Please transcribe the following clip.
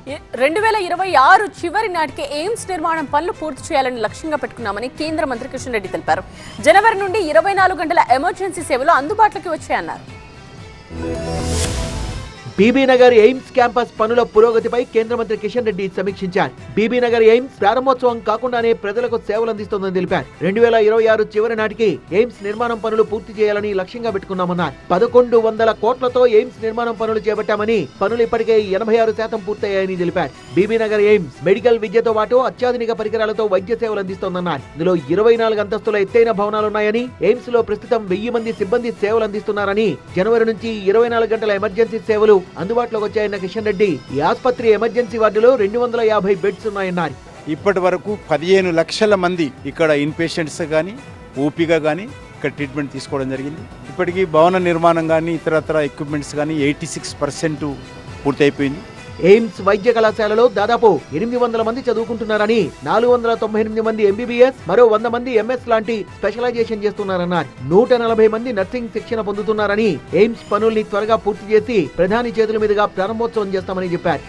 2026 చివరి నాటికి ఎయిమ్స్ నిర్మాణం పనులు పూర్తి చేయాలని లక్ష్యంగా పెట్టుకున్నామని కేంద్ర మంత్రి కిషన్ రెడ్డి తెలిపారు. జనవరి నుండి 24 గంటల ఎమర్జెన్సీ సేవలు అందుబాటులోకి వచ్చాయన్నారు. బీబీనగర్ ఎయిమ్స్ క్యాంపస్ పనుల పురోగతిపై కేంద్ర మంత్రి కిషన్ రెడ్డి సమీక్షించారు. బీబీనగర్ ఎయిమ్స్ ప్రారంభోత్సవం కాకుండానే ప్రజలకు సేవలు అందిస్తోందని తెలిపారు. 2026 చివరి నాటికి ఎయిమ్స్ నిర్మాణం పనులు పూర్తి చేయాలని లక్ష్యంగా పెట్టుకున్నామన్నారు. 1100 కోట్లతో ఎయిమ్స్ నిర్మాణం పనులు చేపట్టామని, పనులు ఇప్పటికే 86% పూర్తయ్యాయని తెలిపారు. బీబీనగర్ ఎయిమ్స్ మెడికల్ విద్యతో పాటు అత్యాధునిక పరికరాలతో వైద్య సేవలు అందిస్తోందన్నారు. ఇందులో 24 అంతస్తుల ఎత్తైన భవనాలున్నాయని, ఎయిమ్స్ లో ప్రస్తుతం 1000 మంది సిబ్బంది సేవలు అందిస్తున్నారని, జనవరి నుంచి 24 గంటల ఎమర్జెన్సీ సేవలు అందుబాటులోకి వచ్చాయన్న కిషన్ రెడ్డి ఈ ఆసుపత్రి ఎమర్జెన్సీ వార్డులో 250 బెడ్స్ ఉన్నాయన్నారు. ఇప్పటి వరకు 15 లక్షల మంది ఇక్కడ ఇన్ పేషెంట్స్ కానీ ఓపీగా కానీ ఇక్కడ ట్రీట్మెంట్ తీసుకోవడం జరిగింది. ఇప్పటికీ భవన నిర్మాణం కానీ ఇతరత్ర ఎక్విప్మెంట్స్ కానీ 86% పూర్తయిపోయింది. ఎయిమ్స్ వైద్య కళాశాలలో దాదాపు 800 మంది చదువుకుంటున్నారని, 498 మంది ఎంబీబీఎస్, మరో 100 మంది ఎంఎస్ లాంటి స్పెషలైజేషన్ చేస్తున్నారన్నారు. 140 మంది నర్సింగ్ శిక్షణ పొందుతున్నారని, ఎయిమ్స్ పనుల్ని త్వరగా పూర్తి చేసి ప్రధాని చేతుల మీదుగా ప్రారంభోత్సవం చేస్తామని చెప్పారు.